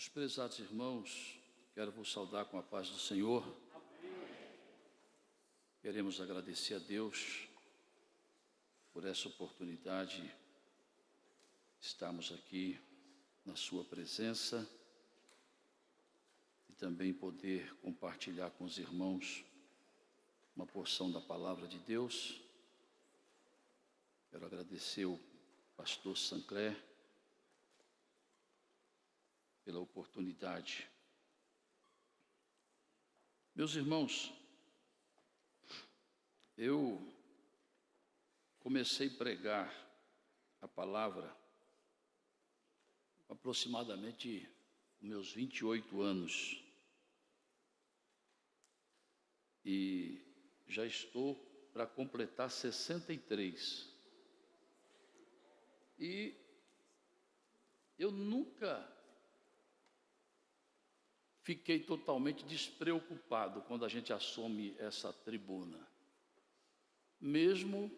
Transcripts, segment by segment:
Meus prezados irmãos, quero vos saudar com a paz do Senhor. Queremos agradecer a Deus por essa oportunidade de estarmos aqui na sua presença e também poder compartilhar com os irmãos uma porção da palavra de Deus. Quero agradecer ao pastor Sancler pela oportunidade. Meus irmãos, eu comecei a pregar a palavra aproximadamente com meus 28 anos e já estou para completar 63. E eu nunca fiquei totalmente despreocupado quando a gente assume essa tribuna, mesmo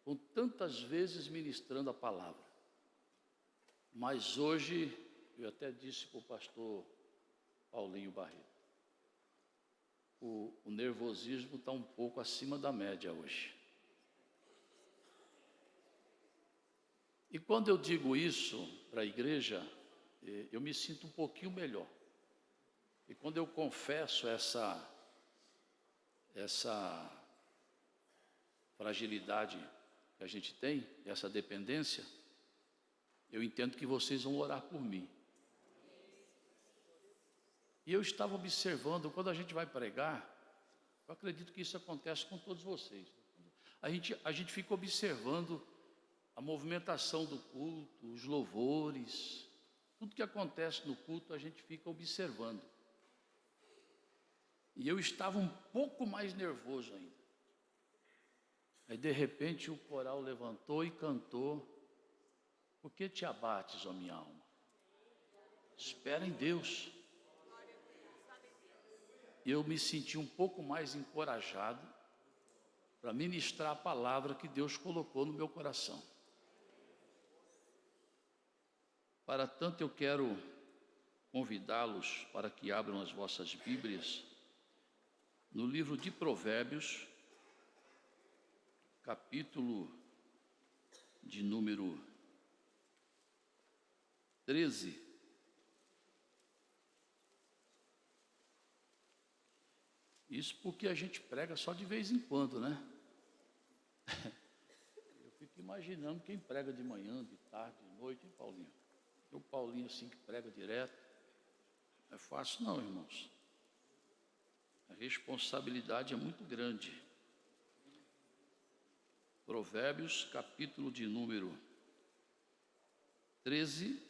com tantas vezes ministrando a palavra. Mas hoje, eu até disse para o pastor Paulinho Barreto, o nervosismo está um pouco acima da média hoje. E quando eu digo isso para a igreja, eu me sinto um pouquinho melhor. E quando eu confesso essa fragilidade que a gente tem, essa dependência, eu entendo que vocês vão orar por mim. E eu estava observando, quando a gente vai pregar, eu acredito que isso acontece com todos vocês. A gente fica observando a movimentação do culto, os louvores, tudo que acontece no culto a gente fica observando. E eu estava um pouco mais nervoso ainda. Aí de repente o coral levantou e cantou: "Por que te abates, ó minha alma? Espera em Deus." E eu me senti um pouco mais encorajado para ministrar a palavra que Deus colocou no meu coração. Para tanto, eu quero convidá-los para que abram as vossas Bíblias no livro de Provérbios, capítulo de número 13. Isso porque a gente prega só de vez em quando, né? Eu fico imaginando quem prega de manhã, de tarde, de noite, hein, Paulinho? O Paulinho assim que prega direto. Não é fácil não, irmãos. A responsabilidade é muito grande. Provérbios, capítulo de número 13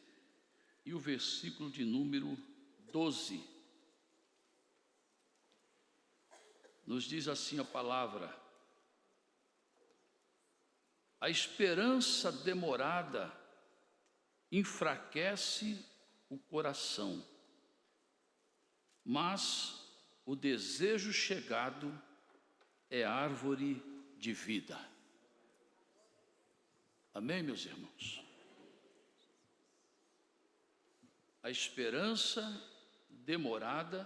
e o versículo de número 12. Nos diz assim a palavra: a esperança demorada enfraquece o coração, mas o desejo chegado é árvore de vida. Amém, meus irmãos? A esperança demorada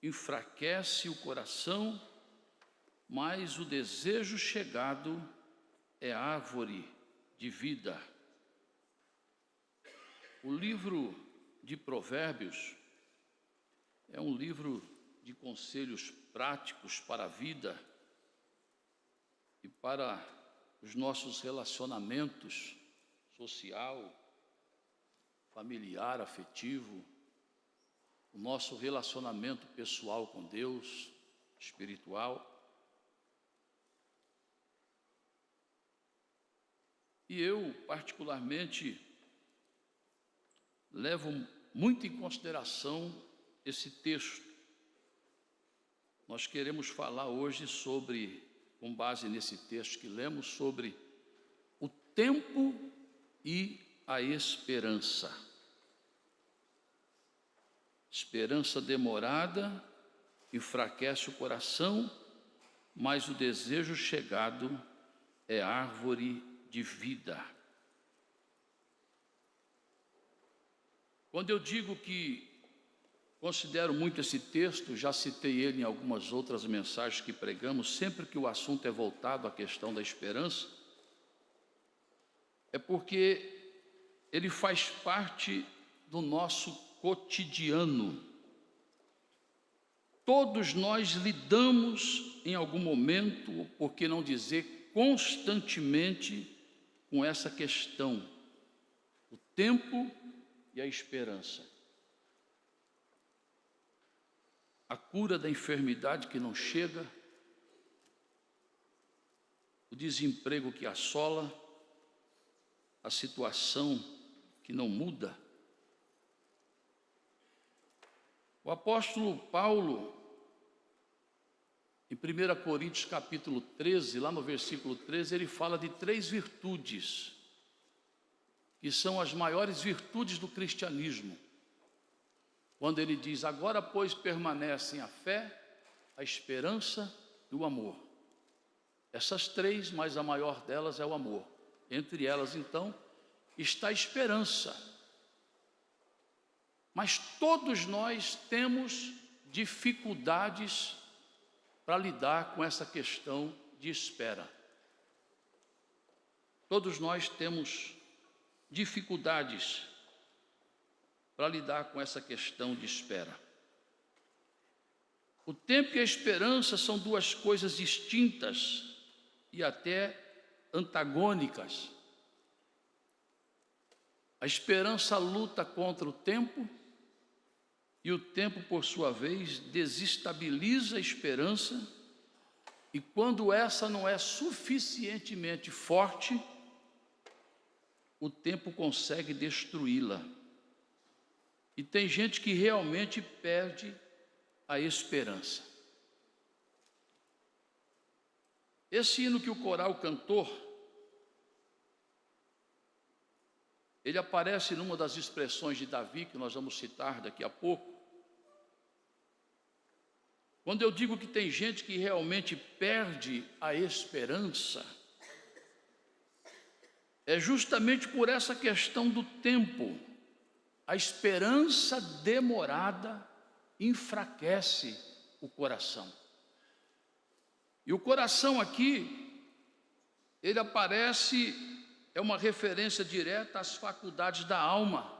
enfraquece o coração, mas o desejo chegado é árvore de vida. O livro de Provérbios é um livro de conselhos práticos para a vida e para os nossos relacionamentos social, familiar, afetivo, o nosso relacionamento pessoal com Deus, espiritual. E eu, particularmente, levo muito em consideração esse texto. Nós queremos falar hoje sobre, com base nesse texto que lemos, sobre o tempo e a esperança. Esperança demorada enfraquece o coração, mas o desejo chegado é árvore de vida. Quando eu digo que considero muito esse texto, já citei ele em algumas outras mensagens que pregamos, sempre que o assunto é voltado à questão da esperança, é porque ele faz parte do nosso cotidiano. Todos nós lidamos em algum momento, ou por que não dizer constantemente, com essa questão, o tempo e a esperança. A cura da enfermidade que não chega, o desemprego que assola, a situação que não muda. O apóstolo Paulo, em 1 Coríntios capítulo 13, lá no versículo 13, ele fala de 3 virtudes, que são as maiores virtudes do cristianismo. Quando ele diz, agora pois permanecem a fé, a esperança e o amor. Essas 3, mas a maior delas é o amor. Entre elas, então, está a esperança. Mas todos nós temos dificuldades para lidar com essa questão de espera. Todos nós temos dificuldades para lidar com essa questão de espera. O tempo e a esperança são 2 coisas distintas e até antagônicas. A esperança luta contra o tempo e o tempo, por sua vez, desestabiliza a esperança, e quando essa não é suficientemente forte, o tempo consegue destruí-la. E tem gente que realmente perde a esperança. Esse hino que o coral cantou, ele aparece numa das expressões de Davi, que nós vamos citar daqui a pouco. Quando eu digo que tem gente que realmente perde a esperança, é justamente por essa questão do tempo. A esperança demorada enfraquece o coração. E o coração aqui, ele aparece, é uma referência direta às faculdades da alma,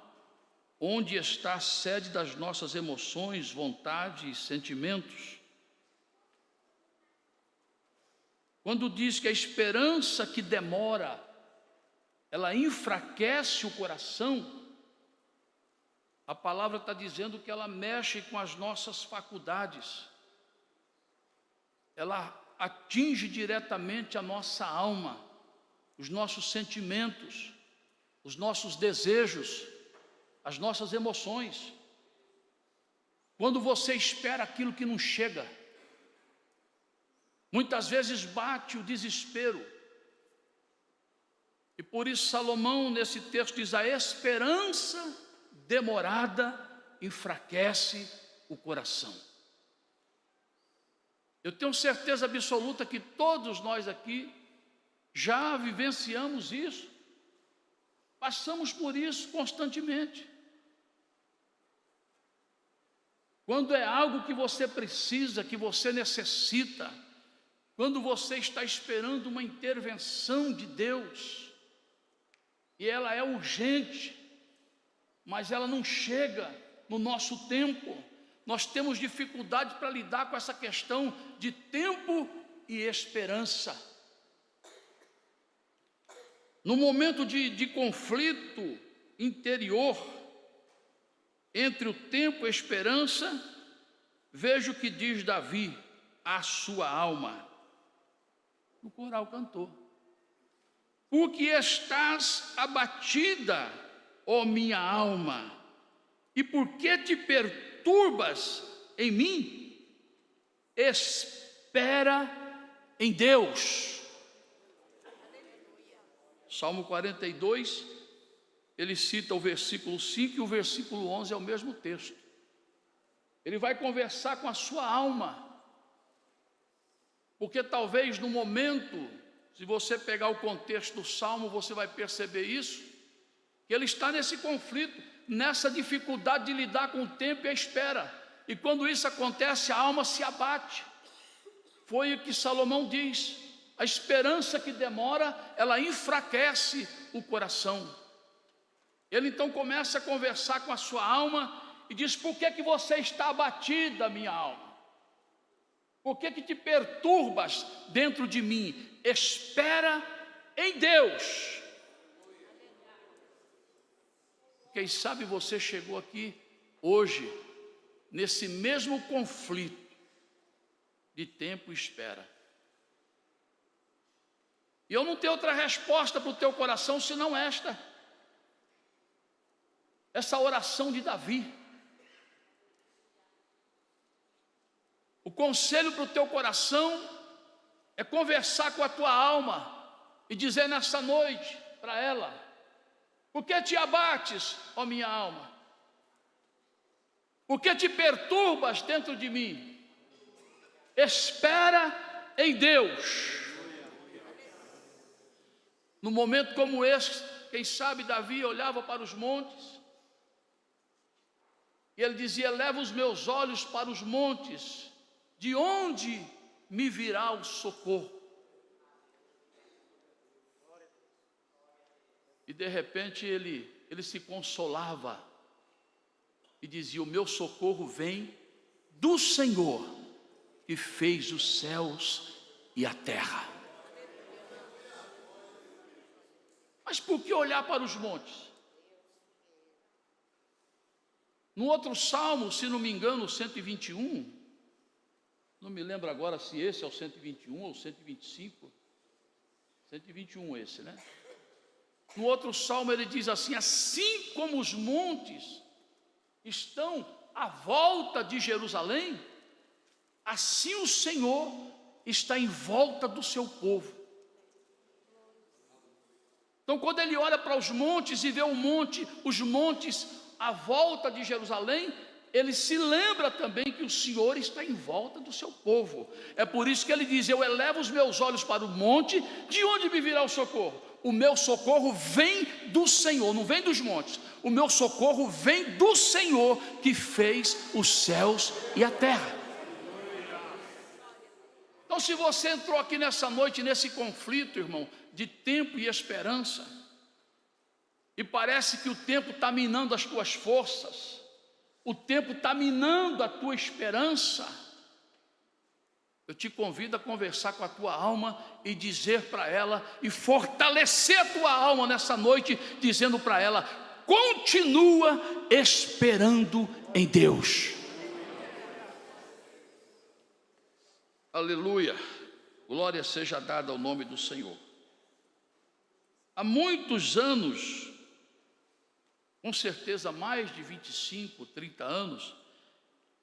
onde está a sede das nossas emoções, vontades e sentimentos. Quando diz que a esperança que demora, ela enfraquece o coração, a palavra está dizendo que ela mexe com as nossas faculdades, ela atinge diretamente a nossa alma, os nossos sentimentos, os nossos desejos, as nossas emoções. Quando você espera aquilo que não chega, muitas vezes bate o desespero. E por isso Salomão nesse texto diz, a esperança demorada enfraquece o coração. Eu tenho certeza absoluta que todos nós aqui já vivenciamos isso, passamos por isso constantemente. Quando é algo que você precisa, que você necessita, quando você está esperando uma intervenção de Deus, e ela é urgente, mas ela não chega no nosso tempo, nós temos dificuldade para lidar com essa questão de tempo e esperança. No momento de conflito interior entre o tempo e a esperança, veja o que diz Davi, a sua alma. O coral cantou. Porque estás abatida, ó minha alma, e por que te perturbas em mim? Espera em Deus. Salmo 42, ele cita o versículo 5 e o versículo 11 é o mesmo texto. Ele vai conversar com a sua alma, porque talvez no momento, se você pegar o contexto do Salmo, você vai perceber isso, que ele está nesse conflito. nessa dificuldade de lidar com o tempo e a espera. E quando isso acontece, a alma se abate. Foi o que Salomão diz: a esperança que demora, ela enfraquece o coração. Ele então começa a conversar com a sua alma e diz: por que que você está abatida, minha alma? Por que que te perturbas dentro de mim? Espera em Deus. Quem sabe você chegou aqui hoje, nesse mesmo conflito de tempo e espera. E eu não tenho outra resposta para o teu coração senão essa oração de Davi. O conselho para o teu coração é conversar com a tua alma e dizer nessa noite para ela: por que te abates, ó minha alma? Por que te perturbas dentro de mim? Espera em Deus. No momento como este, quem sabe Davi olhava para os montes e ele dizia: eleva os meus olhos para os montes, de onde me virá o socorro? E de repente ele se consolava e dizia: o meu socorro vem do Senhor, que fez os céus e a terra. Mas por que olhar para os montes? No outro salmo, se não me engano, o 121, não me lembro agora se esse é o 121 ou 125, 121 esse, né? No outro salmo ele diz assim: assim como os montes estão à volta de Jerusalém, assim o Senhor está em volta do seu povo. Então, quando ele olha para os montes e vê os montes à volta de Jerusalém, ele se lembra também que o Senhor está em volta do seu povo. É por isso que ele diz: eu elevo os meus olhos para o monte, de onde me virá o socorro? O meu socorro vem do Senhor, não vem dos montes. O meu socorro vem do Senhor, que fez os céus e a terra. Então, se você entrou aqui nessa noite, nesse conflito, irmão, de tempo e esperança, e parece que o tempo está minando as tuas forças, o tempo está minando a tua esperança, eu te convido a conversar com a tua alma e dizer para ela, e fortalecer a tua alma nessa noite, dizendo para ela: continua esperando em Deus. Aleluia, glória seja dada ao nome do Senhor. Há muitos anos, com certeza mais de 25, 30 anos,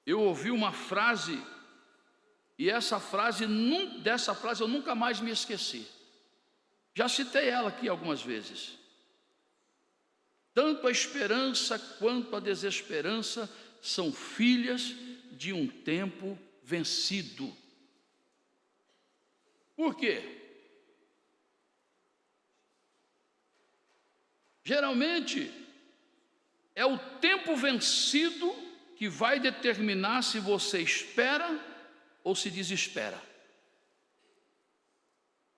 eu ouvi uma frase, e dessa frase eu nunca mais me esqueci. Já citei ela aqui algumas vezes. Tanto a esperança quanto a desesperança são filhas de um tempo vencido. Por quê? Geralmente é o tempo vencido que vai determinar se você espera ou se desespera.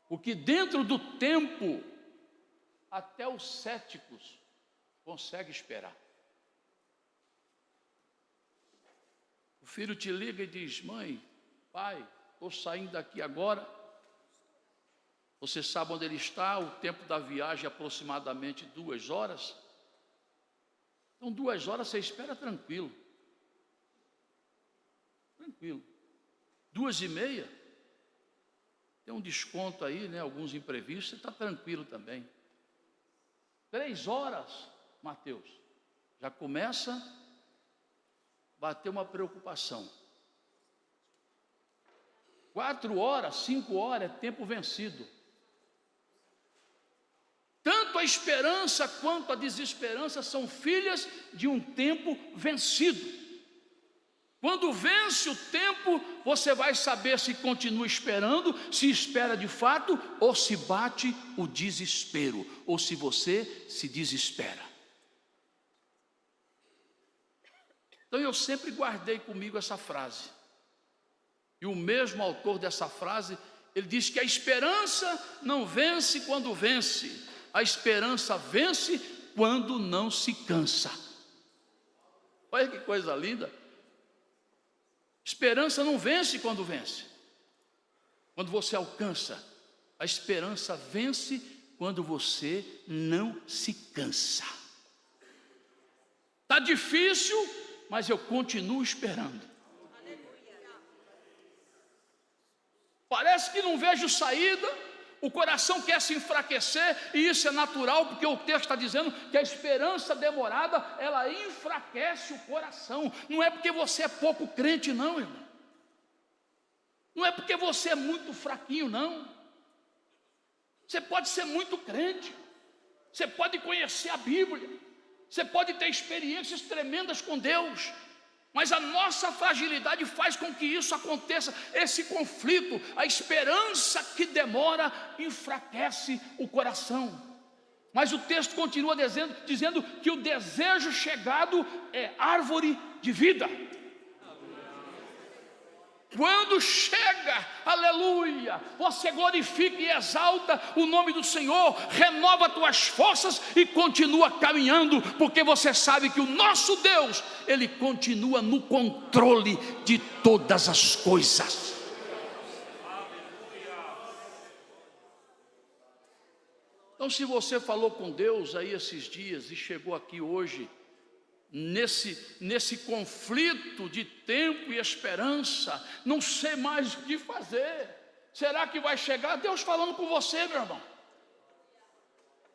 Porque dentro do tempo, até os céticos conseguem esperar. O filho te liga e diz: mãe, pai, estou saindo daqui agora. Você sabe onde ele está, o tempo da viagem é aproximadamente 2 horas. Então 2 horas você espera tranquilo. Tranquilo. 2h30, tem um desconto aí, né? Alguns imprevistos, você está tranquilo também. 3 horas, Mateus, já começa a bater uma preocupação. 4 horas, 5 horas é tempo vencido. Tanto a esperança quanto a desesperança são filhas de um tempo vencido. Quando vence o tempo, você vai saber se continua esperando, se espera de fato, ou se bate o desespero, ou se você se desespera. Então eu sempre guardei comigo essa frase. E o mesmo autor dessa frase, ele diz que a esperança não vence quando vence, a esperança vence quando não se cansa. Olha que coisa linda. Esperança não vence quando vence, quando você alcança. A esperança vence quando você não se cansa. Está difícil, mas eu continuo esperando. Parece que não vejo saída, o coração quer se enfraquecer, e isso é natural, porque o texto está dizendo que a esperança demorada, ela enfraquece o coração. Não é porque você é pouco crente, não, irmão. Não é porque você é muito fraquinho, não. Você pode ser muito crente, você pode conhecer a Bíblia, você pode ter experiências tremendas com Deus, mas a nossa fragilidade faz com que isso aconteça, esse conflito. A esperança que demora enfraquece o coração. Mas o texto continua dizendo que o desejo chegado é árvore de vida. Quando chega, aleluia, você glorifica e exalta o nome do Senhor, renova tuas forças e continua caminhando, porque você sabe que o nosso Deus, Ele continua no controle de todas as coisas. Então, se você falou com Deus aí esses dias e chegou aqui hoje, nesse conflito de tempo e esperança, não sei mais o que fazer. Será que vai chegar? Deus falando com você, meu irmão.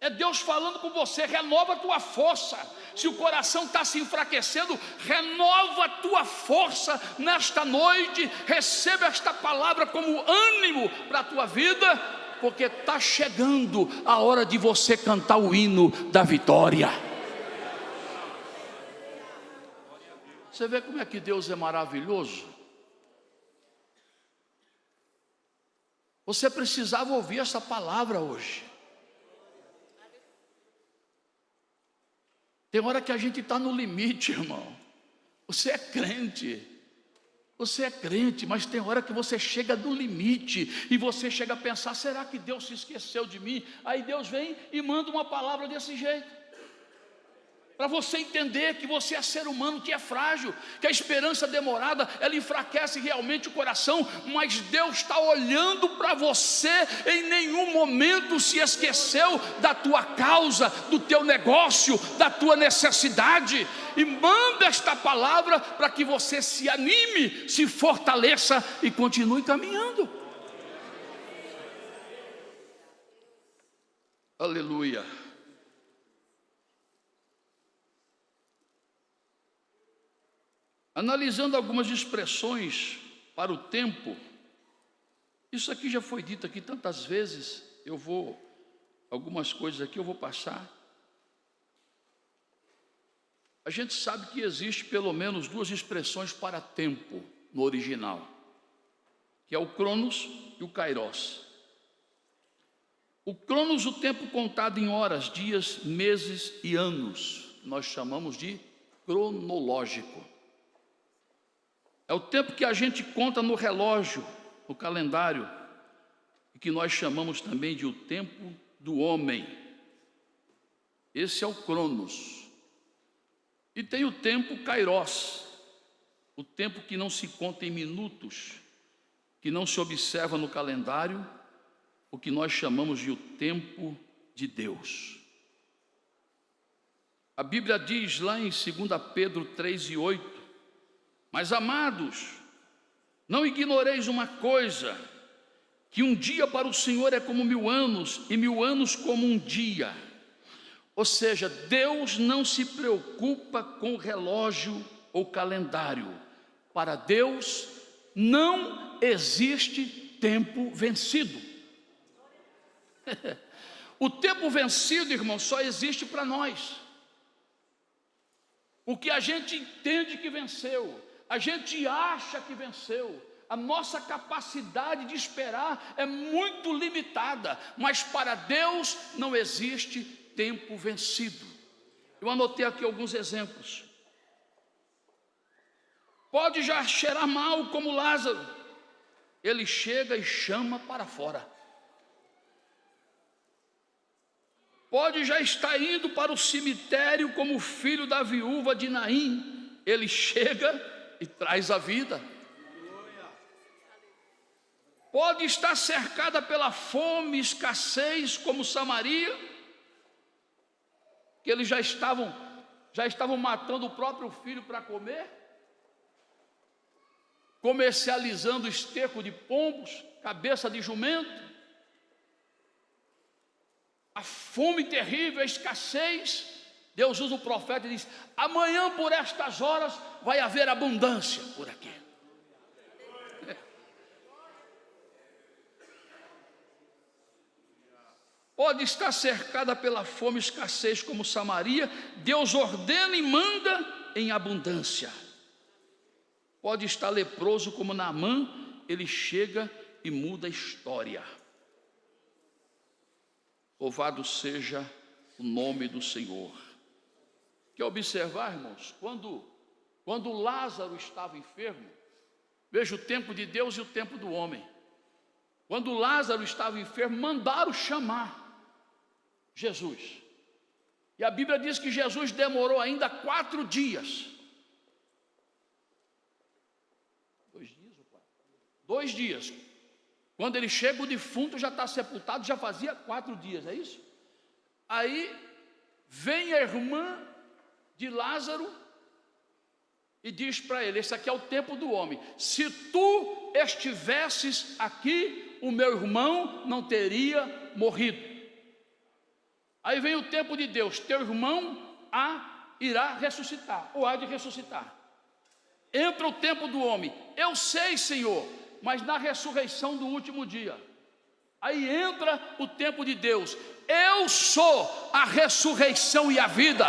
É Deus falando com você. Renova a tua força. Se o coração está se enfraquecendo, renova a tua força nesta noite. Receba esta palavra como ânimo para a tua vida, porque está chegando a hora de você cantar o hino da vitória. Você vê como é que Deus é maravilhoso? Você precisava ouvir essa palavra hoje. Tem hora que a gente está no limite, irmão. Você é crente, mas tem hora que você chega do limite e você chega a pensar: será que Deus se esqueceu de mim? Aí Deus vem e manda uma palavra desse jeito, para você entender que você é ser humano, que é frágil, que a esperança demorada, ela enfraquece realmente o coração, mas Deus está olhando para você, em nenhum momento se esqueceu da tua causa, do teu negócio, da tua necessidade, e manda esta palavra para que você se anime, se fortaleça e continue caminhando. Aleluia. Analisando algumas expressões para o tempo, isso aqui já foi dito aqui tantas vezes, algumas coisas aqui eu vou passar. A gente sabe que existe pelo menos duas expressões para tempo no original, que é o Cronos e o Kairos. O Cronos, o tempo contado em horas, dias, meses e anos, nós chamamos de cronológico. É o tempo que a gente conta no relógio, no calendário, e que nós chamamos também de o tempo do homem. Esse é o Cronos. E tem o tempo Kairos, o tempo que não se conta em minutos, que não se observa no calendário, o que nós chamamos de o tempo de Deus. A Bíblia diz lá em 2 Pedro 3:8, mas amados, não ignoreis uma coisa, que um dia para o Senhor é como 1000 anos, e 1000 anos como um dia. Ou seja, Deus não se preocupa com o relógio ou calendário. Para Deus não existe tempo vencido. O tempo vencido, irmão, só existe para nós. O que a gente entende que venceu, a gente acha que venceu, a nossa capacidade de esperar é muito limitada, mas para Deus não existe tempo vencido. Eu anotei aqui alguns exemplos. pode já cheirar mal como Lázaro, ele chega e chama para fora. Pode já estar indo para o cemitério como o filho da viúva de Naim, ele chega e traz a vida. Pode estar cercada pela fome e escassez como Samaria, que eles já estavam matando o próprio filho para comer, comercializando esterco de pombos, cabeça de jumento. A fome terrível, a escassez. Deus usa o profeta e diz: amanhã por estas horas vai haver abundância por aqui. Pode estar cercada pela fome e escassez como Samaria, Deus ordena e manda em abundância. Pode estar leproso como Naamã, ele chega e muda a história. Louvado seja o nome do Senhor. Quer observar, irmãos, quando Lázaro estava enfermo, veja o tempo de Deus e o tempo do homem. Quando Lázaro estava enfermo, mandaram chamar Jesus. E a Bíblia diz que Jesus demorou ainda 4 dias. 2 dias ou 4? 2 dias. Quando ele chega, o defunto já está sepultado, já fazia 4 dias, é isso? Aí vem a irmã de Lázaro e diz para ele: esse aqui é o tempo do homem. Se tu estivesses aqui, o meu irmão não teria morrido. Aí vem o tempo de Deus: teu irmão irá ressuscitar, ou há de ressuscitar. Entra o tempo do homem: eu sei, Senhor, mas na ressurreição do último dia. Aí entra o tempo de Deus: eu sou a ressurreição e a vida.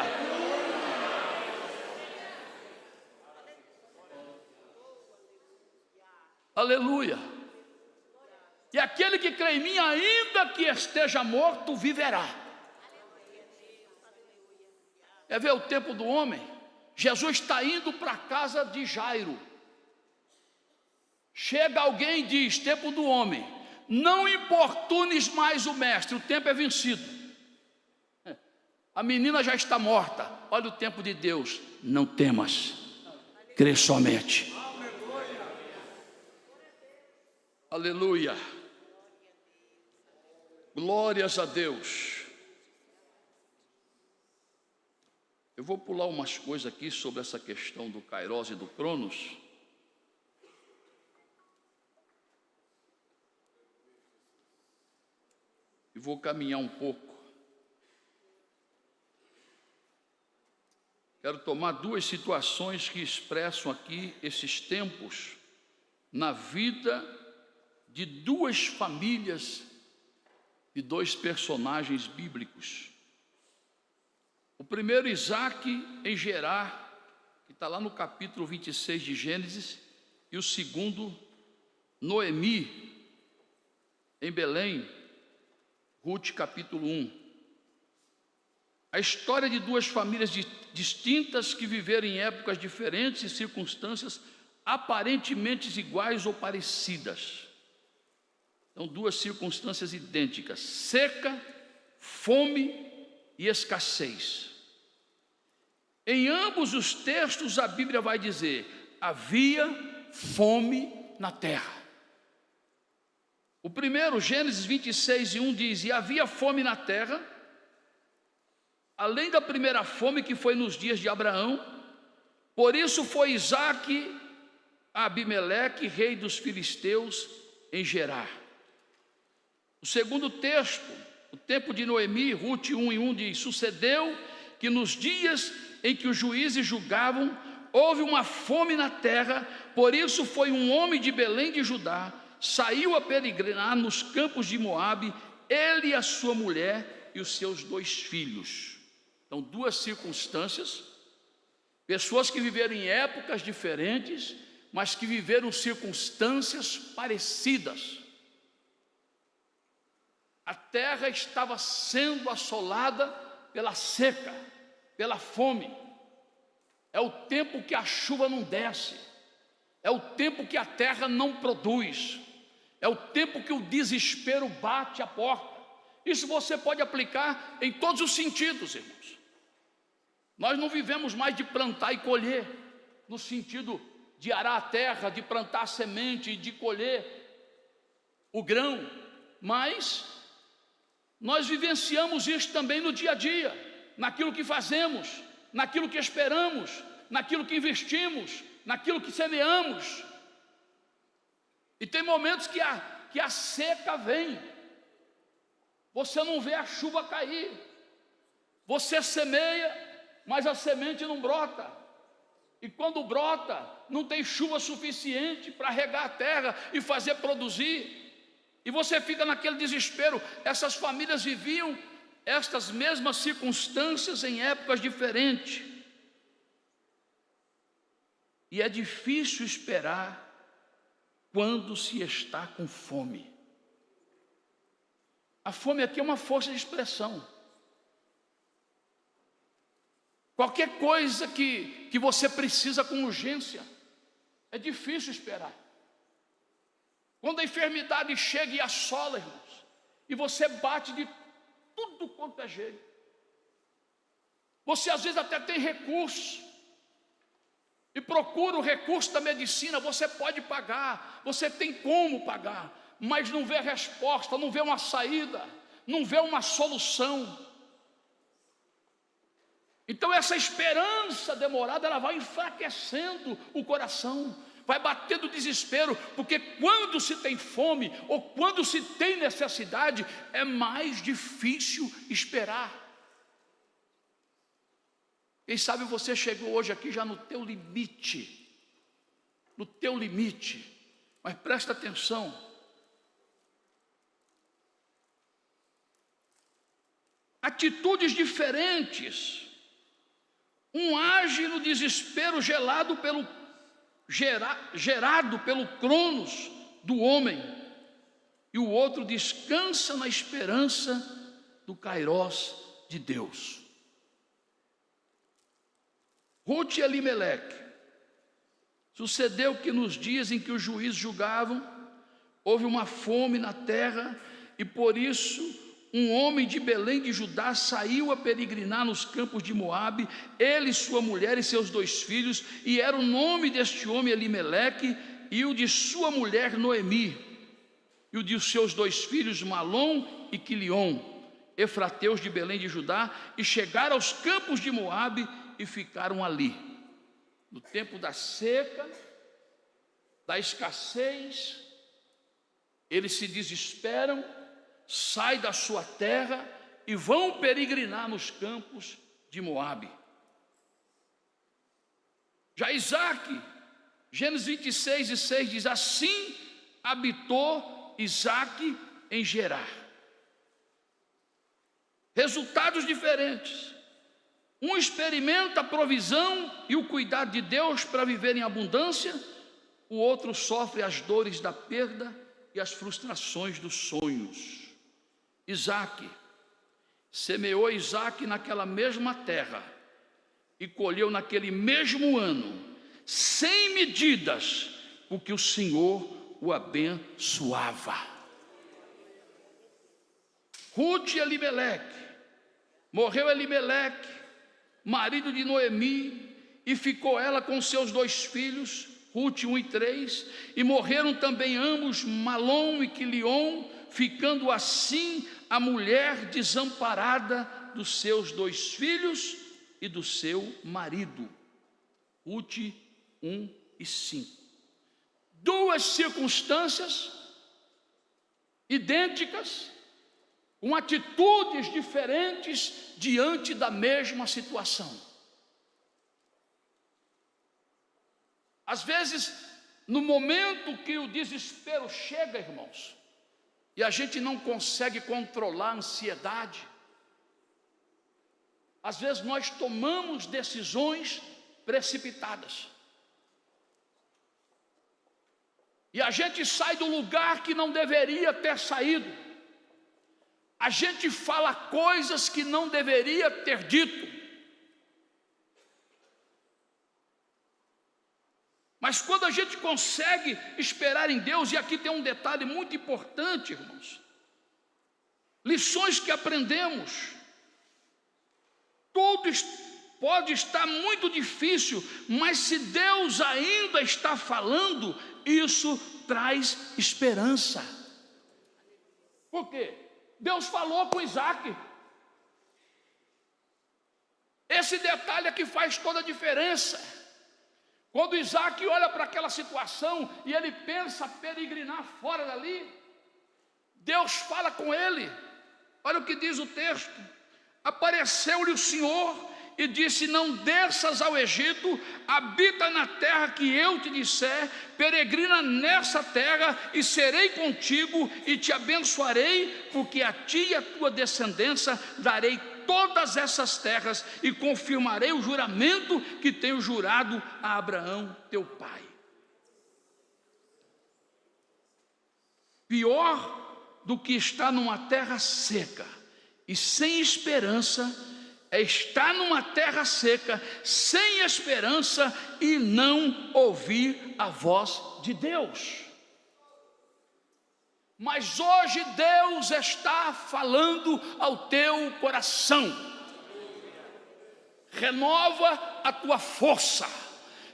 Aleluia. E aquele que crê em mim, ainda que esteja morto, viverá. É ver o tempo do homem. Jesus está indo para a casa de Jairo. Chega alguém e diz: tempo do homem, não importunes mais o mestre, o tempo é vencido. A menina já está morta. Olha o tempo de Deus: não temas, crê somente. Aleluia. Glórias a Deus. Eu vou pular umas coisas aqui sobre essa questão do Kairos e do Cronos. E vou caminhar um pouco. Quero tomar 2 situações que expressam aqui esses tempos na vida de 2 famílias, de 2 personagens bíblicos. O primeiro, Isaac em Gerar, que está lá no capítulo 26 de Gênesis, e o segundo, Noemi em Belém, Ruth capítulo 1. A história de 2 famílias distintas que viveram em épocas diferentes e circunstâncias aparentemente iguais ou parecidas. Então, 2 circunstâncias idênticas: seca, fome e escassez. Em ambos os textos a Bíblia vai dizer: havia fome na terra. O primeiro, Gênesis 26:1 diz: e havia fome na terra, além da primeira fome que foi nos dias de Abraão. Por isso foi Isaque a Abimeleque, rei dos filisteus, em Gerar. O segundo texto, o tempo de Noemi, Ruth 1:1 diz: sucedeu que nos dias em que os juízes julgavam, houve uma fome na terra. Por isso foi um homem de Belém de Judá, saiu a peregrinar nos campos de Moabe, ele e a sua mulher e os seus 2 filhos. Então, 2 circunstâncias, pessoas que viveram em épocas diferentes, mas que viveram circunstâncias parecidas. A terra estava sendo assolada pela seca, pela fome. É o tempo que a chuva não desce, é o tempo que a terra não produz, é o tempo que o desespero bate a porta. Isso você pode aplicar em todos os sentidos, irmãos. Nós não vivemos mais de plantar e colher, no sentido de arar a terra, de plantar a semente e de colher o grão, mas nós vivenciamos isso também no dia a dia, naquilo que fazemos, naquilo que esperamos, naquilo que investimos, naquilo que semeamos. E tem momentos que a seca vem, você não vê a chuva cair, você semeia, mas a semente não brota, e quando brota, não tem chuva suficiente para regar a terra e fazer produzir, e você fica naquele desespero. Essas famílias viviam estas mesmas circunstâncias em épocas diferentes, e é difícil esperar quando se está com fome. A fome aqui é uma força de expressão. Qualquer coisa que você precisa com urgência, é difícil esperar. Quando a enfermidade chega e assola, irmãos, e você bate de tudo quanto é jeito, você às vezes até tem recurso, e procura o recurso da medicina, você pode pagar, você tem como pagar, mas não vê resposta, não vê uma saída, não vê uma solução. Então essa esperança demorada, ela vai enfraquecendo o coração, vai batendo desespero, porque quando se tem fome, ou quando se tem necessidade, é mais difícil esperar. Quem sabe você chegou hoje aqui já no teu limite, mas presta atenção. Atitudes diferentes. Um age no desespero gerado pelo cronos do homem, e o outro descansa na esperança do kairós de Deus. Ruth e Elimeleque. Sucedeu que nos dias em que os juízes julgavam, houve uma fome na terra, e por isso um homem de Belém de Judá saiu a peregrinar nos campos de Moabe, ele, sua mulher e seus 2 filhos, e era o nome deste homem Elimeleque, e o de sua mulher Noemi, e o de seus 2 filhos Malom e Quilion, efrateus de Belém de Judá, e chegaram aos campos de Moabe e ficaram ali. No tempo da seca, da escassez, eles se desesperam, saem da sua terra e vão peregrinar nos campos de Moabe. Já Isaque, Gênesis 26:6 diz: assim habitou Isaque em Gerar. Resultados diferentes. Um experimenta a provisão e o cuidado de Deus para viver em abundância, o outro sofre as dores da perda e as frustrações dos sonhos. Isaque, semeou Isaque naquela mesma terra e colheu naquele mesmo ano, sem medidas, porque o Senhor o abençoava. Ruth e Elimeleque. Morreu Elimeleque, marido de Noemi, e ficou ela com seus 2 filhos, Ruth 1 e 3, e morreram também ambos, Malom e Quilion, ficando assim a mulher desamparada dos seus 2 filhos e do seu marido. Ruth 1 e 5. 2 circunstâncias idênticas, com atitudes diferentes diante da mesma situação. Às vezes, no momento que o desespero chega, irmãos, e a gente não consegue controlar a ansiedade, às vezes nós tomamos decisões precipitadas, e a gente sai do lugar que não deveria ter saído, a gente fala coisas que não deveria ter dito. Mas quando a gente consegue esperar em Deus. E aqui tem um detalhe muito importante, irmãos. Lições que aprendemos. Tudo pode estar muito difícil, mas se Deus ainda está falando, isso traz esperança. Por quê? Deus falou com Isaac. Esse detalhe é que faz toda a diferença. Quando Isaac olha para aquela situação e ele pensa peregrinar fora dali, Deus fala com ele. Olha o que diz o texto: apareceu-lhe o Senhor e disse: não desças ao Egito, habita na terra que eu te disser, peregrina nessa terra, e serei contigo e te abençoarei, porque a ti e a tua descendência darei todas essas terras, e confirmarei o juramento que tenho jurado a Abraão teu pai. Pior do que estar numa terra seca e sem esperança é estar numa terra seca, sem esperança, e não ouvir a voz de Deus. Mas hoje Deus está falando ao teu coração. Renova a tua força,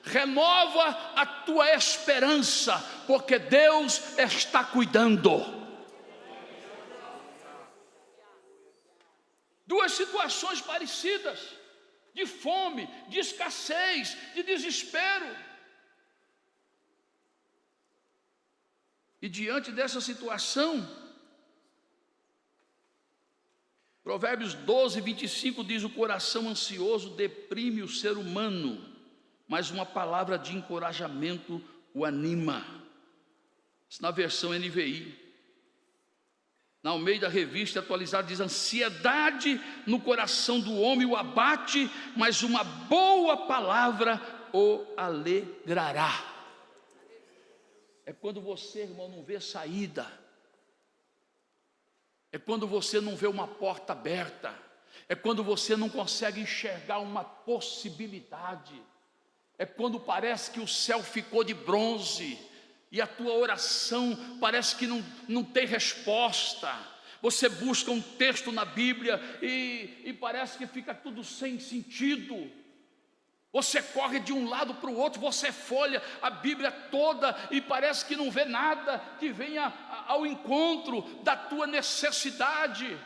renova a tua esperança, porque Deus está cuidando. Duas situações parecidas, de fome, de escassez, de desespero. E diante dessa situação, Provérbios 12, 25 diz: o coração ansioso deprime o ser humano, mas uma palavra de encorajamento o anima. Isso na versão NVI. Na Almeida Revista Atualizada diz: ansiedade no coração do homem o abate, mas uma boa palavra o alegrará. É quando você, irmão, não vê saída. É quando você não vê uma porta aberta. É quando você não consegue enxergar uma possibilidade. É quando parece que o céu ficou de bronze e a tua oração parece que não tem resposta. Você busca um texto na Bíblia e parece que fica tudo sem sentido. Você corre de um lado para o outro, você folha a Bíblia toda e parece que não vê nada que venha ao encontro da tua necessidade.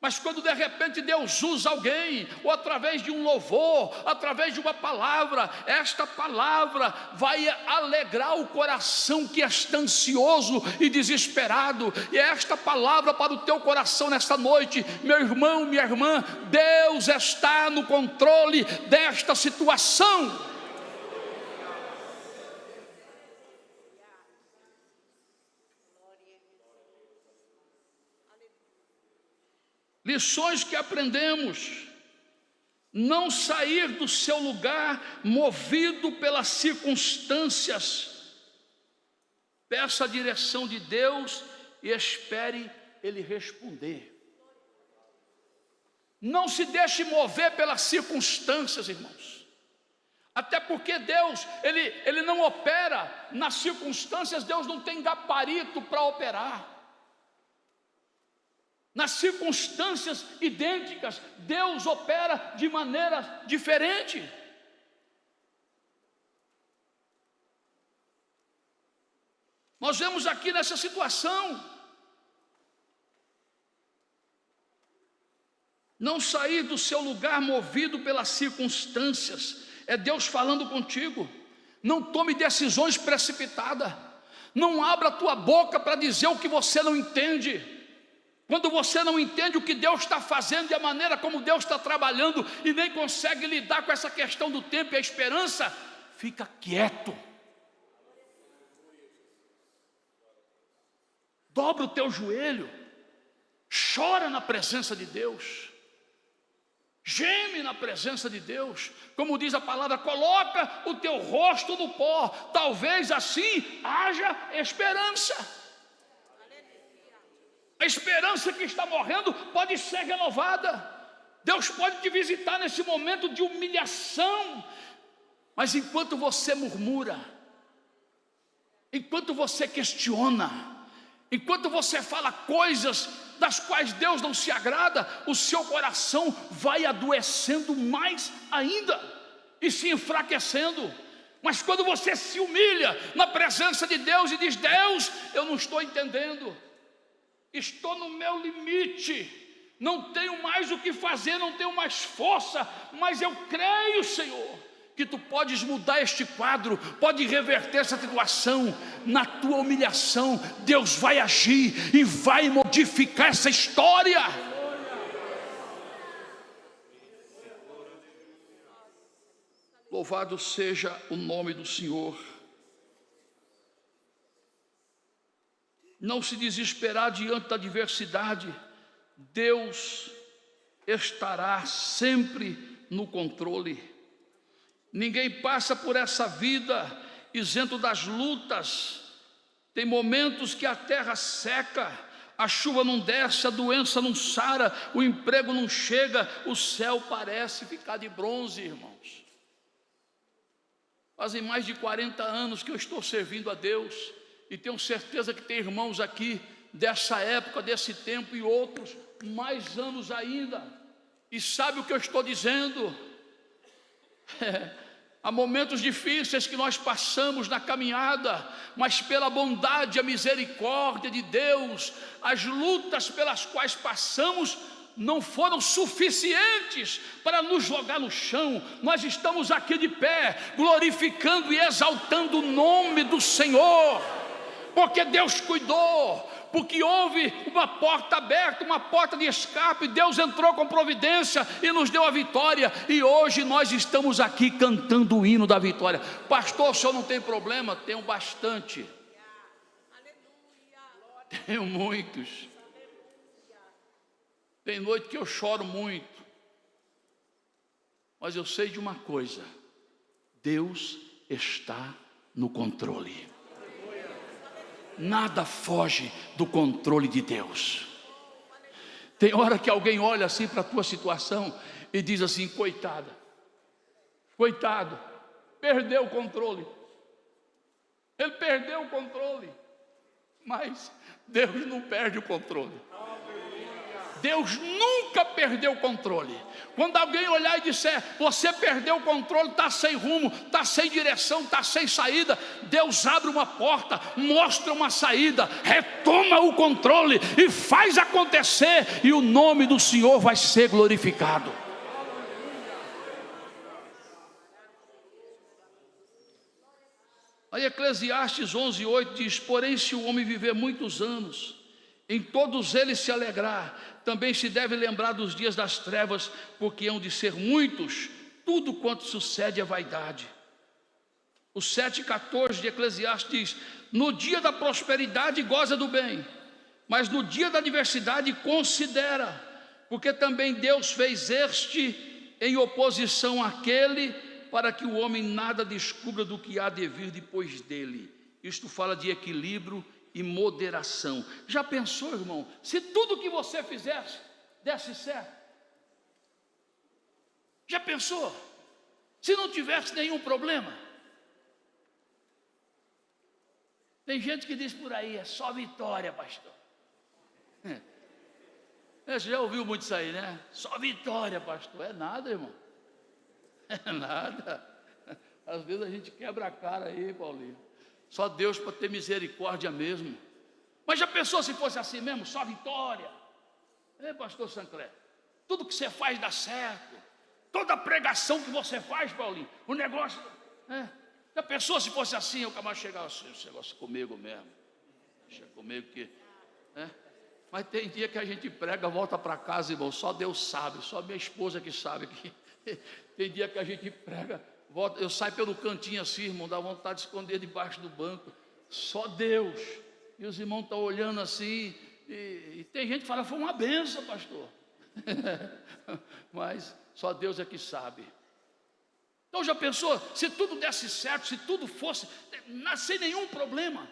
Mas quando de repente Deus usa alguém, ou através de um louvor, através de uma palavra, esta palavra vai alegrar o coração que está ansioso e desesperado. E é esta palavra para o teu coração nesta noite, meu irmão, minha irmã: Deus está no controle desta situação. Lições que aprendemos: não sair do seu lugar movido pelas circunstâncias. Peça a direção de Deus e espere Ele responder. Não se deixe mover pelas circunstâncias, irmãos. Até porque Deus, Ele não opera nas circunstâncias. Deus não tem gabarito para operar. Nas circunstâncias idênticas, Deus opera de maneira diferente. Nós vemos aqui nessa situação, não sair do seu lugar movido pelas circunstâncias, é Deus falando contigo. Não tome decisões precipitadas, não abra a tua boca para dizer o que você não entende. Quando você não entende o que Deus está fazendo e a maneira como Deus está trabalhando, e nem consegue lidar com essa questão do tempo e a esperança, fica quieto. Dobra o teu joelho, chora na presença de Deus, geme na presença de Deus. Como diz a palavra, coloca o teu rosto no pó, talvez assim haja esperança. A esperança que está morrendo pode ser renovada. Deus pode te visitar nesse momento de humilhação. Mas enquanto você murmura, enquanto você questiona, enquanto você fala coisas das quais Deus não se agrada, o seu coração vai adoecendo mais ainda e se enfraquecendo. Mas quando você se humilha na presença de Deus e diz: Deus, eu não estou entendendo, estou no meu limite, não tenho mais o que fazer, não tenho mais força, mas eu creio, Senhor, que Tu podes mudar este quadro, pode reverter essa situação. Na tua humilhação, Deus vai agir e vai modificar essa história. Louvado seja o nome do Senhor. Não se desesperar diante da adversidade, Deus estará sempre no controle. Ninguém passa por essa vida isento das lutas. Tem momentos que a terra seca, a chuva não desce, a doença não sara, o emprego não chega, o céu parece ficar de bronze, irmãos. Fazem mais de 40 anos que eu estou servindo a Deus, e tenho certeza que tem irmãos aqui dessa época, desse tempo, e outros mais anos ainda, e sabe o que eu estou dizendo? Há momentos difíceis que nós passamos na caminhada, mas pela bondade e a misericórdia de Deus, as lutas pelas quais passamos não foram suficientes para nos jogar no chão. Nós estamos aqui de pé, glorificando e exaltando o nome do Senhor, porque Deus cuidou, porque houve uma porta aberta, uma porta de escape. Deus entrou com providência e nos deu a vitória, e hoje nós estamos aqui cantando o hino da vitória. Pastor, o senhor não tem problema? Tenho bastante, tenho muitos. Tem noite que eu choro muito, mas eu sei de uma coisa: Deus está no controle. Nada foge do controle de Deus. Tem hora que alguém olha assim para a tua situação e diz assim: coitada, coitado, perdeu o controle. Ele perdeu o controle. Mas Deus não perde o controle. Deus nunca perdeu o controle. Quando alguém olhar e disser: você perdeu o controle, está sem rumo, está sem direção, está sem saída, Deus abre uma porta, mostra uma saída, retoma o controle e faz acontecer, e o nome do Senhor vai ser glorificado. Aí Eclesiastes 11:8 diz: porém, se o homem viver muitos anos, em todos eles se alegrar, também se deve lembrar dos dias das trevas, porque hão de ser muitos tudo quanto sucede à vaidade. O 7:14 de Eclesiastes diz: no dia da prosperidade goza do bem, mas no dia da adversidade considera, porque também Deus fez este em oposição àquele, para que o homem nada descubra do que há de vir depois dele. Isto fala de equilíbrio e moderação. Já pensou, irmão, se tudo que você fizesse desse certo? Já pensou? Se não tivesse nenhum problema? Tem gente que diz por aí: é só vitória, pastor. Você já ouviu muito isso aí, né? Só vitória, pastor. É nada, irmão. É nada. Às vezes a gente quebra a cara aí, Paulinho. Só Deus para ter misericórdia mesmo. Mas já pensou se fosse assim mesmo? Só vitória. Pastor Sancler, tudo que você faz dá certo. Toda pregação que você faz, Paulinho, o negócio... Já pensou se fosse assim? O camarada chegava assim: esse negócio comigo mesmo, deixa comigo que... Mas tem dia que a gente prega, volta para casa, irmão, só Deus sabe, só minha esposa que sabe que... Tem dia que a gente prega, volta, eu saio pelo cantinho assim, irmão, dá vontade de esconder debaixo do banco. Só Deus. E os irmãos estão olhando assim, e tem gente que fala: foi uma benção, pastor. Mas só Deus é que sabe. Então já pensou, se tudo desse certo, se tudo fosse sem nenhum problema,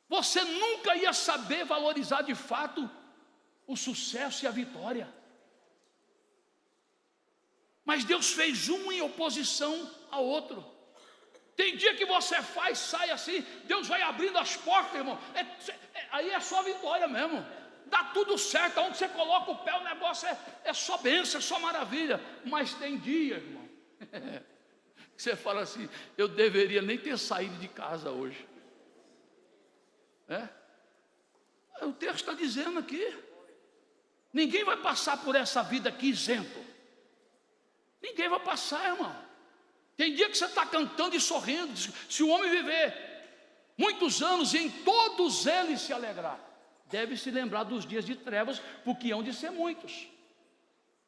você nunca ia saber valorizar de fato o sucesso e a vitória. Mas Deus fez um em oposição ao outro. Tem dia que você faz, sai assim, Deus vai abrindo as portas, irmão. Aí é só vitória mesmo. Dá tudo certo, onde você coloca o pé, o negócio é só bênção, é só maravilha. Mas tem dia, irmão, que você fala assim, eu deveria nem ter saído de casa hoje. O texto está dizendo aqui, ninguém vai passar por essa vida aqui isento. Ninguém vai passar, irmão. Tem dia que você está cantando e sorrindo. Se o homem viver muitos anos e em todos eles se alegrar, deve se lembrar dos dias de trevas, porque hão de ser muitos.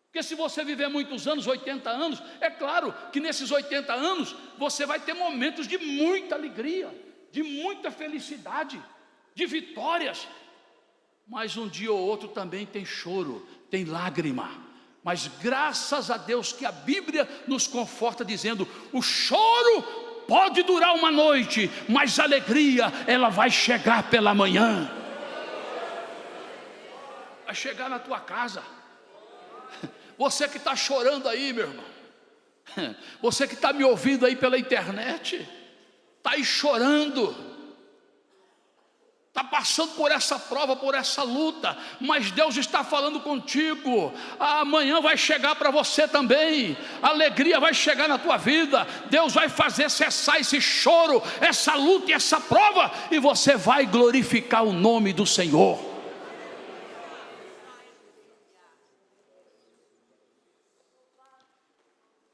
Porque se você viver muitos anos, 80 anos, é claro que nesses 80 anos você vai ter momentos de muita alegria, de muita felicidade, de vitórias. Mas um dia ou outro também tem choro, tem lágrima. Mas graças a Deus que a Bíblia nos conforta dizendo: o choro pode durar uma noite, mas a alegria ela vai chegar pela manhã. Vai chegar na tua casa. Você que está chorando aí, meu irmão, você que está me ouvindo aí pela internet, está aí chorando, está passando por essa prova, por essa luta, mas Deus está falando contigo. Amanhã vai chegar para você também, a alegria vai chegar na tua vida. Deus vai fazer cessar esse choro, essa luta e essa prova, e você vai glorificar o nome do Senhor.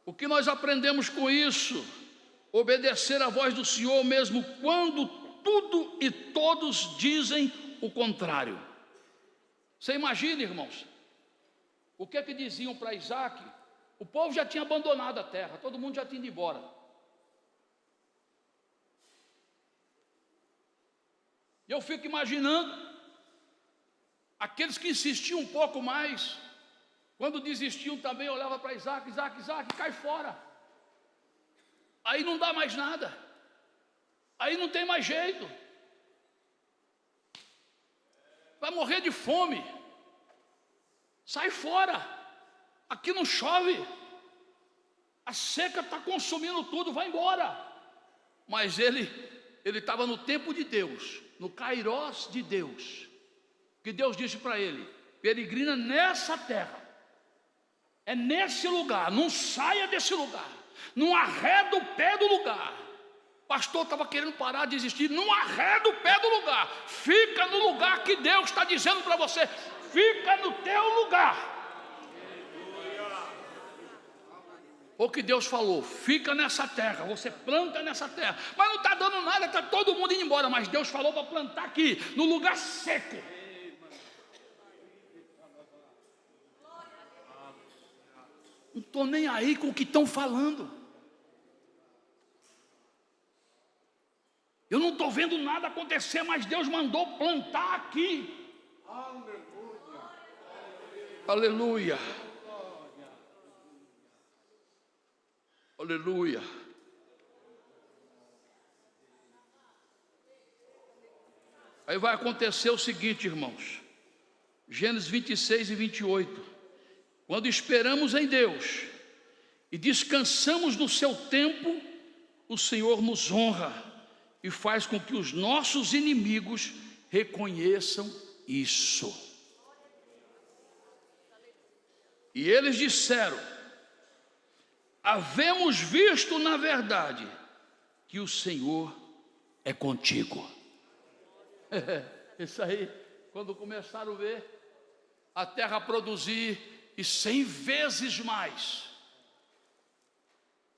O que nós aprendemos com isso? Obedecer à voz do Senhor mesmo quando tudo e todos dizem o contrário. Você imagina, irmãos, o que diziam para Isaac? O povo já tinha abandonado a terra, todo mundo já tinha ido embora. E eu fico imaginando aqueles que insistiam um pouco mais. Quando desistiam também, olhava para Isaac, cai fora. Aí não dá mais nada. Aí não tem mais jeito. Vai morrer de fome. Sai fora. Aqui não chove. A seca está consumindo tudo, vai embora. Mas ele estava no tempo de Deus, no kairós de Deus. Que Deus disse para ele: peregrina nessa terra. É nesse lugar, não saia desse lugar, não arreda o pé do lugar. O pastor estava querendo parar de desistir, não arreda o pé do lugar, fica no lugar que Deus está dizendo para você, fica no teu lugar. O que Deus falou, fica nessa terra, você planta nessa terra, mas não está dando nada, está todo mundo indo embora, mas Deus falou para plantar aqui, no lugar seco. Não estou nem aí com o que estão falando. Eu não estou vendo nada acontecer, mas Deus mandou plantar aqui. Aleluia. Aleluia. Aí vai acontecer o seguinte, irmãos. Gênesis 26 e 28. Quando esperamos em Deus e descansamos no seu tempo, o Senhor nos honra e faz com que os nossos inimigos reconheçam isso. E eles disseram: havemos visto na verdade que o Senhor é contigo. Isso aí, quando começaram a ver a terra produzir e 100 vezes mais.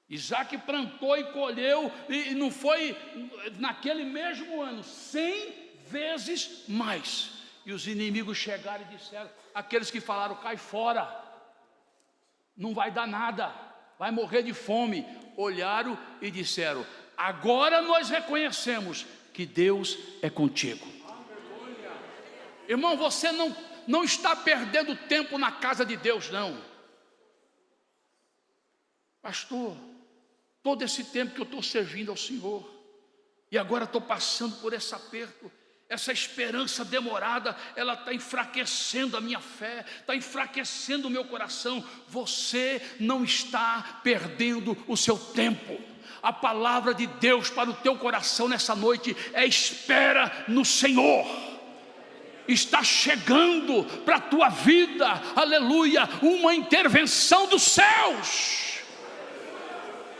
Isaac plantou e colheu, e não foi naquele mesmo ano, 100 vezes mais. E os inimigos chegaram e disseram, aqueles que falaram, cai fora, não vai dar nada, vai morrer de fome, olharam e disseram, agora nós reconhecemos que Deus é contigo. Irmão, você não está perdendo tempo na casa de Deus, não. Pastor, todo esse tempo que eu estou servindo ao Senhor, e agora estou passando por esse aperto, Essa esperança demorada, ela está enfraquecendo a minha fé, está enfraquecendo o meu coração. Você não está perdendo o seu tempo. A palavra de Deus para o teu coração nessa noite é: espera no Senhor. Está chegando para a tua vida, aleluia, uma intervenção dos céus.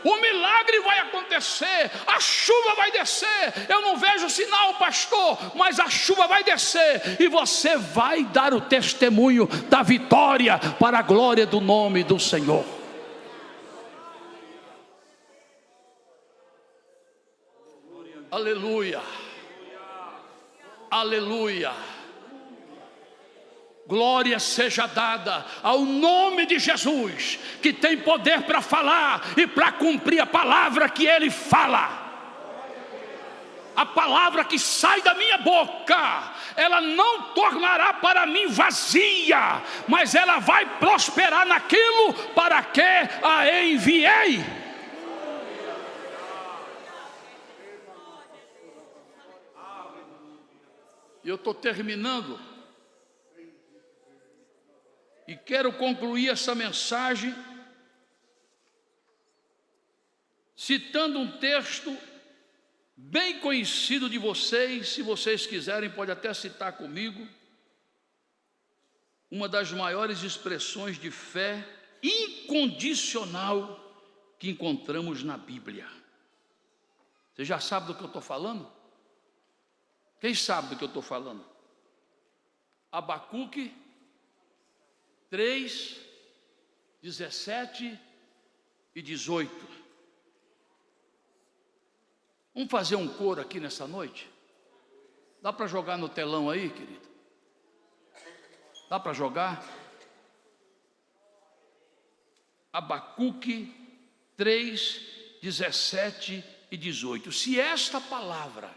O milagre vai acontecer, a chuva vai descer. Eu não vejo sinal, pastor, mas a chuva vai descer, e você vai dar o testemunho da vitória para a glória do nome do Senhor. Aleluia, aleluia. Glória seja dada ao nome de Jesus, que tem poder para falar e para cumprir a palavra que Ele fala. A palavra que sai da minha boca, ela não tornará para mim vazia, mas ela vai prosperar naquilo para que a enviei. E eu estou terminando. E quero concluir essa mensagem citando um texto bem conhecido de vocês. Se vocês quiserem, pode até citar comigo. Uma das maiores expressões de fé incondicional que encontramos na Bíblia. Você já sabe do que eu estou falando? Quem sabe do que eu estou falando? Abacuque 3, 17 e 18. Vamos fazer um coro aqui nessa noite? Dá para jogar no telão aí, querido? Dá para jogar? Abacuque 3, 17 e 18. Se esta palavra,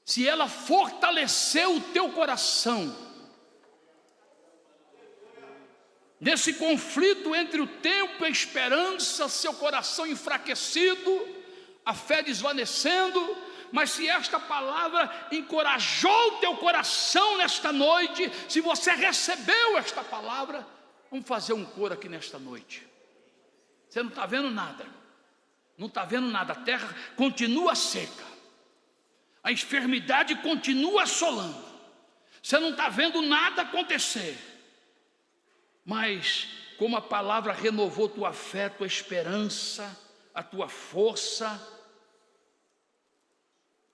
se ela fortalecer o teu coração, nesse conflito entre o tempo e a esperança, seu coração enfraquecido, a fé desvanecendo, mas se esta palavra encorajou o teu coração nesta noite, se você recebeu esta palavra, vamos fazer um coro aqui nesta noite. Você não está vendo nada, não está vendo nada, a terra continua seca, a enfermidade continua assolando, você não está vendo nada acontecer. Mas como a palavra renovou tua fé, tua esperança, a tua força.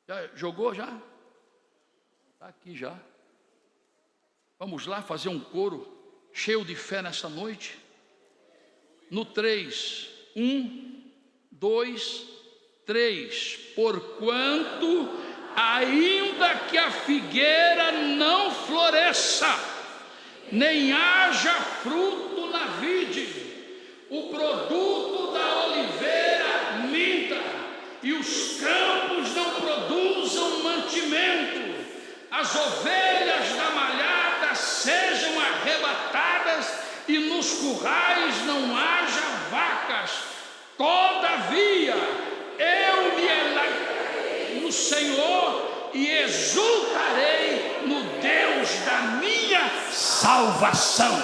Já jogou já? Está aqui já. Vamos lá fazer um coro cheio de fé nessa noite. No 3, 1, 2, 3. Porquanto ainda que a figueira não floresça, nem haja fruto na vide, o produto da oliveira minta, e os campos não produzam mantimento, as ovelhas da malhada sejam arrebatadas, e nos currais não haja vacas, todavia eu me alegrarei no Senhor e exultarei no Deus da minha salvação.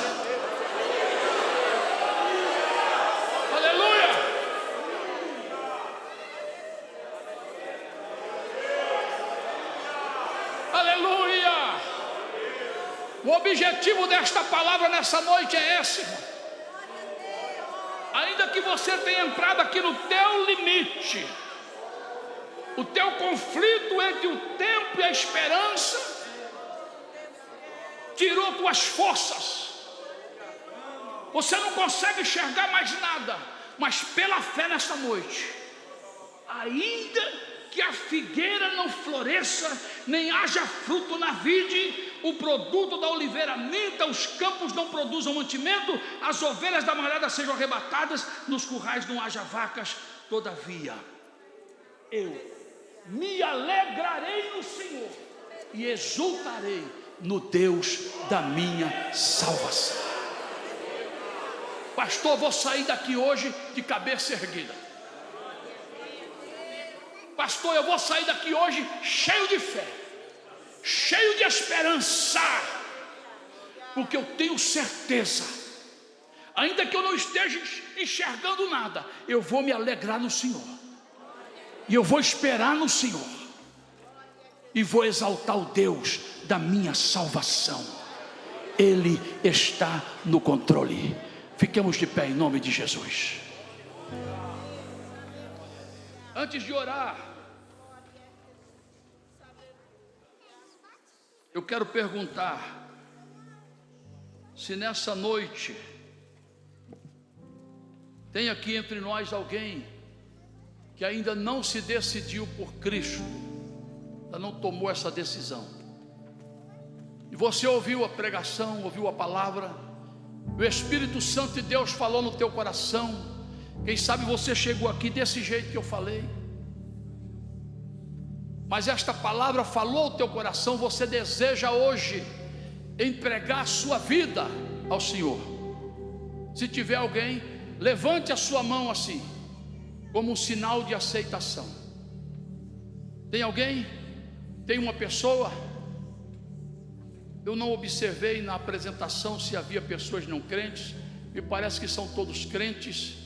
Aleluia! Aleluia! O objetivo desta palavra nessa noite é esse, irmão. Ainda que você tenha entrado aqui no teu limite, o teu conflito entre o tempo e a esperança tirou tuas forças, você não consegue enxergar mais nada, mas pela fé nesta noite, ainda que a figueira não floresça, nem haja fruto na vide, o produto da oliveira minta, os campos não produzam mantimento, as ovelhas da malhada sejam arrebatadas, nos currais não haja vacas, todavia eu me alegrarei no Senhor e exultarei no Deus da minha salvação. Pastor, vou sair daqui hoje de cabeça erguida. Pastor, eu vou sair daqui hoje cheio de fé. cheio de esperança, porque eu tenho certeza, ainda que eu não esteja enxergando nada, eu vou me alegrar no Senhor, e eu vou esperar no Senhor, e vou exaltar o Deus da minha salvação. Ele está no controle. Fiquemos de pé em nome de Jesus. Antes de orar, eu quero perguntar se nessa noite tem aqui entre nós alguém que ainda não se decidiu por Cristo, ainda não tomou essa decisão. E você ouviu a pregação, ouviu a palavra, o Espírito Santo de Deus falou no teu coração. Quem sabe você chegou aqui desse jeito que eu falei, mas esta palavra falou ao teu coração. Você deseja hoje entregar a sua vida ao Senhor. Se tiver alguém, levante a sua mão assim, como um sinal de aceitação. Tem alguém? Tem uma pessoa? Eu não observei na apresentação se havia pessoas não crentes. Me parece que são todos crentes.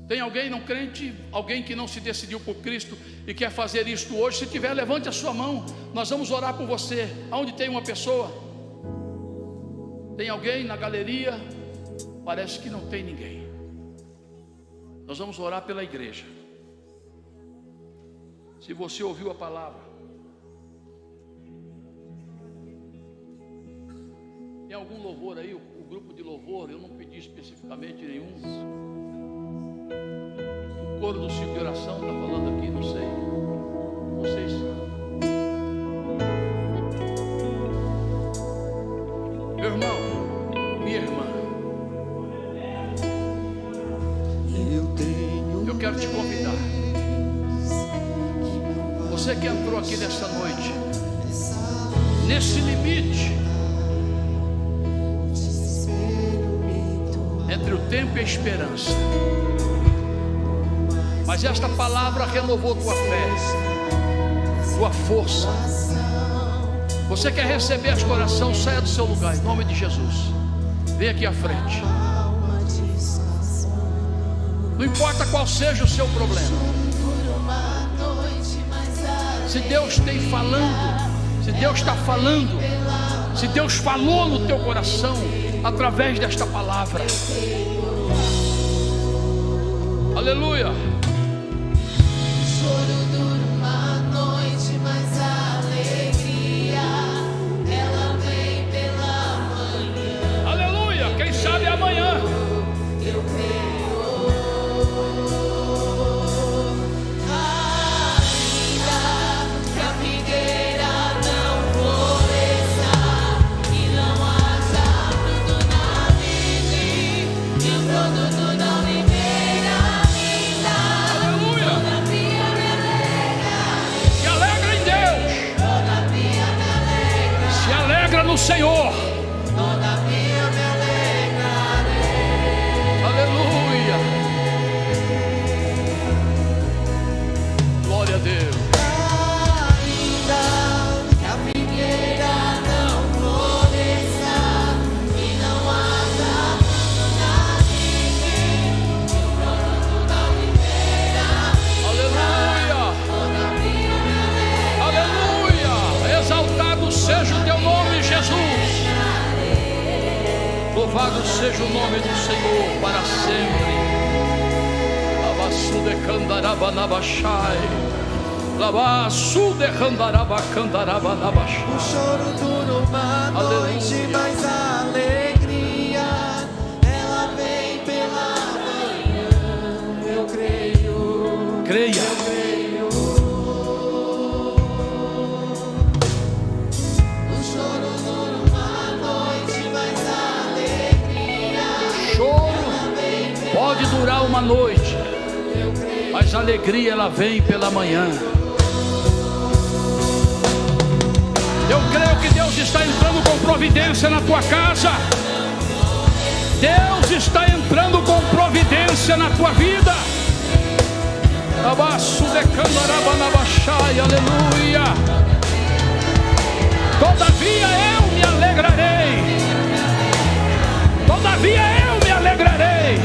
Tem alguém não crente? Alguém que não se decidiu por Cristo e quer fazer isto hoje? Se tiver, levante a sua mão. Nós vamos orar por você. Aonde tem uma pessoa? Tem alguém na galeria? Parece que não tem ninguém. Nós vamos orar pela igreja. Se você ouviu a palavra, tem algum louvor aí? O grupo de louvor, eu não pedi especificamente nenhum. O coro do ciclo de oração está falando aqui, não sei. Não sei se... Meu irmão, minha irmã, eu quero te convidar. Você que entrou aqui nessa noite, nesse limite entre o tempo e a esperança, mas esta palavra renovou tua fé, tua força. Você quer receber esta oração? Saia do seu lugar, em nome de Jesus. Vem aqui à frente. Não importa qual seja o seu problema, se Deus tem falando, se Deus está falando, se Deus falou no teu coração através desta palavra, aleluia. Choro dura uma noite, mas a alegria ela vem pela manhã. Aleluia. Quem sabe amanhã. Eu creio. Ainda que a figueira não floresça e não haja fruto na vide, e o produto da oliveira ainda. Aleluia. Todavia me alegrarei. Se alegra em Deus. Todavia me alegrarei. Se alegra no Senhor. Todavia me alegrarei. Aleluia. Glória a Deus. Ainda que a figueira não floresça e não haja fruto na vide, e o produto da oliveira Aleluia. todavia me Aleluia. Exaltado seja o teu nome, Jesus. Louvado seja o nome do Senhor para sempre. Lavaçu de candaraba nabachai. Lavaçu de candaraba candaraba nabachai. O choro dura uma noite, Aleluia. mas a alegria ela vem pela manhã. Eu creio, Creia. eu creio. O choro dura uma noite, mas a alegria Choro pode durar uma noite, mas a alegria ela vem pela manhã. Eu creio que Deus está entrando com providência na tua casa. Deus está entrando com providência na tua vida. Abaço de candaraba nabachai, aleluia. Todavia eu me alegrarei. Todavia eu me alegrarei.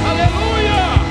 Aleluia.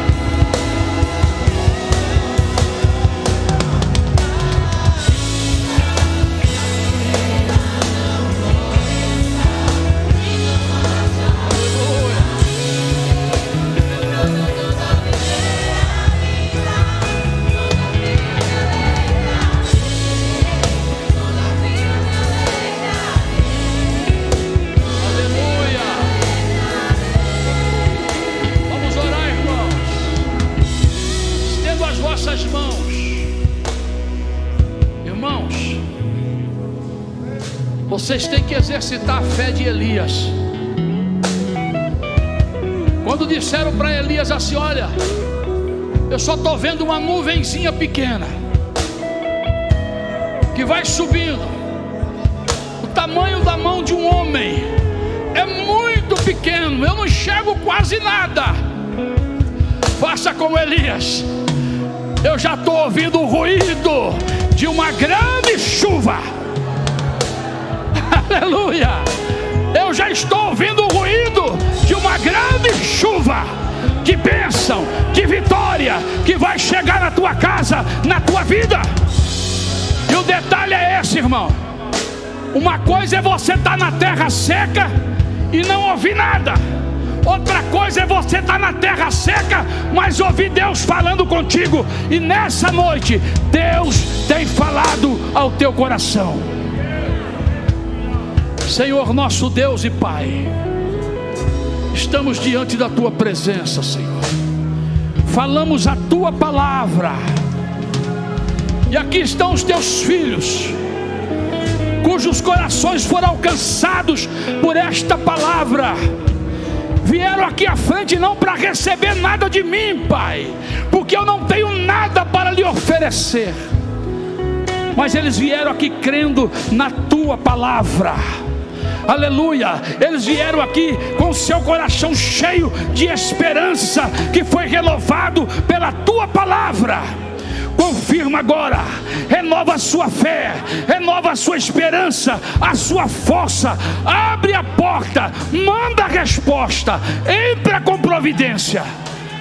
Vossas mãos, irmãos, vocês têm que exercitar a fé de Elias. Quando disseram para Elias assim: olha, eu só estou vendo uma nuvenzinha pequena que vai subindo, o tamanho da mão de um homem, é muito pequeno, eu não enxergo quase nada. Faça como Elias. Eu já estou ouvindo o ruído de uma grande chuva. Aleluia. Eu já estou ouvindo o ruído de uma grande chuva, de bênção, de vitória, que vai chegar na tua casa, na tua vida. E o detalhe é esse, irmão. Uma coisa é você estar na terra seca e não ouvir nada. Outra coisa é você estar na terra seca, mas ouvir Deus falando contigo. E nessa noite, Deus tem falado ao teu coração. Senhor nosso Deus e Pai, estamos diante da tua presença, Senhor. Falamos a tua palavra. E aqui estão os teus filhos, cujos corações foram alcançados por esta palavra. Vieram aqui à frente não para receber nada de mim, Pai, porque eu não tenho nada para lhe oferecer, mas eles vieram aqui crendo na tua palavra. Aleluia. Eles vieram aqui com seu coração cheio de esperança, que foi renovado pela tua palavra. Confirma agora, renova a sua fé, renova a sua esperança, a sua força. Abre a porta, manda a resposta, entra com providência.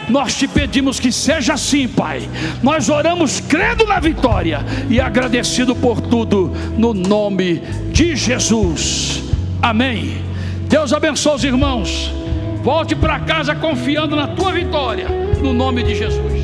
Nós te pedimos que seja assim, Pai. Nós oramos crendo na vitória e agradecido por tudo, no nome de Jesus. Amém. Deus abençoe os irmãos. Volte para casa confiando na tua vitória, no nome de Jesus.